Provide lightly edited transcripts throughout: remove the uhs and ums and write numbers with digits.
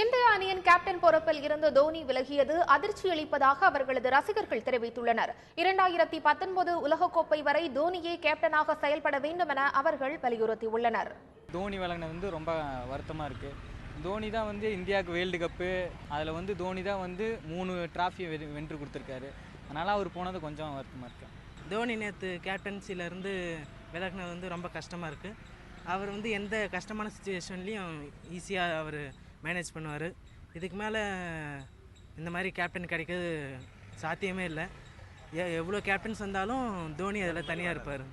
இந்திய அணியின் கேப்டன் பொறுப்பில் இருந்து தோனி விலகியது அதிர்ச்சி அளிப்பதாக அவர்களது ரசிகர்கள் தெரிவித்துள்ளனர். 2019 உலகக்கோப்பை வரை தோனியே கேப்டனாக செயல்பட வேண்டும் என அவர்கள் வலியுறுத்தியுள்ளனர். தோனி விலகினது ரொம்ப வருத்தமாக இருக்குது. தோனி தான் இந்தியாவுக்கு வேர்ல்டு கப்பு, அதில் தோனி தான் 3 டிராஃபியை வென்று கொடுத்துருக்காரு. அதனால் அவர் போனது கொஞ்சம் வருத்தமாக இருக்குது. தோனி நேற்று கேப்டன்சிலேருந்து விலகினது ரொம்ப கஷ்டமாக இருக்குது. அவர் எந்த கஷ்டமான சுச்சுவேஷன்லேயும் ஈஸியாக அவர் மேனேஜ் பண்ணுவார். இதுக்கு மேலே இந்த மாதிரி கேப்டன் கிடைக்கிறது சாத்தியமே இல்லை. எவ்வளோ கேப்டன்ஸ் வந்தாலும் தோனி அதில் தனியாக இருப்பார்.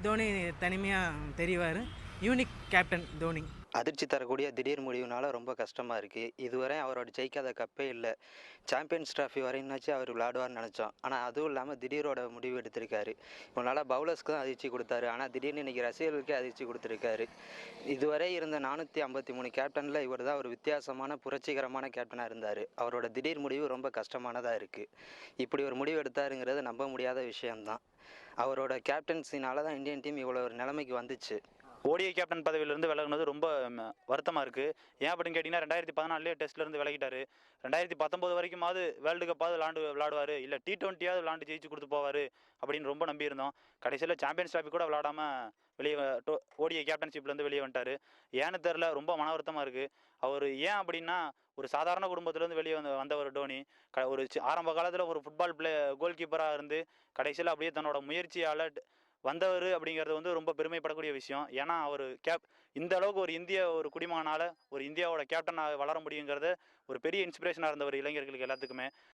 தோனி தனிமையாக தெரிவார். Unique captain Dhoni. அதிர்ச்சி தரக்கூடிய திடீர் முடிவுனால ரொம்ப கஷ்டமாக இருக்குது. இதுவரை அவரோட ஜெயிக்காத கப்பே இல்லை. சாம்பியன்ஸ் ட்ராஃபி வரையினாச்சு அவர் விளையாடுவார்னு நினச்சோம். ஆனால் அதுவும் இல்லாமல் திடீரோட முடிவு எடுத்திருக்காரு. இவனால் பவுலர்ஸ்க்கு தான் அதிர்ச்சி கொடுத்தாரு. ஆனால் திடீர்னு இன்றைக்கி ரசிகர்களுக்கே அதிர்ச்சி கொடுத்துருக்காரு. இதுவரை இருந்த 453 கேப்டனில் இவர் தான் ஒரு வித்தியாசமான புரட்சிகரமான கேப்டனாக இருந்தார். அவரோட திடீர் முடிவு ரொம்ப கஷ்டமானதாக இருக்குது. இப்படி ஒரு முடிவு எடுத்தாருங்கிறது நம்ப முடியாத விஷயம்தான். அவரோட கேப்டன்சினால தான் இந்தியன் டீம் இவ்வளோ ஒரு நிலைமைக்கு வந்துச்சு. ஓடிஐ கேப்டன் பதவியிலிருந்து விலகுனது ரொம்ப வருத்தமாக இருக்குது. ஏன் அப்படின்னு கேட்டிங்கன்னா 2014 டெஸ்ட்லேருந்து விலகிட்டார். 2019 வரைக்குமாவது வேர்ல்டு கப்பாவது விளாடுவார், இல்லை T20யாவது விளாண்டு ஜெயிச்சு கொடுத்து போவார் அப்படின்னு ரொம்ப நம்பியிருந்தோம். கடைசியில் சாம்பியன்ஸ் ட்ராஃபி கூட விளாடாமல் வெளியே ஓடிஐ கேப்டன்ஷிப்லேருந்து வெளியே வந்துட்டார். ஏன்னு தெரில, ரொம்ப மன வருத்தமாக இருக்குது. அவர் ஏன் அப்படின்னா, ஒரு சாதாரண குடும்பத்திலேருந்து வெளியே வந்தவர் டோனி. ஒரு ஆரம்ப காலத்தில் ஒரு ஃபுட்பால் கோல் கீப்பராக இருந்து கடைசியில் அப்படியே தன்னோட முயற்சியால் வந்தவர் அப்படிங்கிறது ரொம்ப பெருமைப்படக்கூடிய விஷயம். ஏன்னா அவர் இந்த அளவுக்கு ஒரு குடிமகனால் ஒரு இந்தியாவோட கேப்டனாக வளர முடியுங்கிறது ஒரு பெரிய இன்ஸ்பிரேஷனாக இருந்தவர் இளைஞர்களுக்கு எல்லாத்துக்குமே.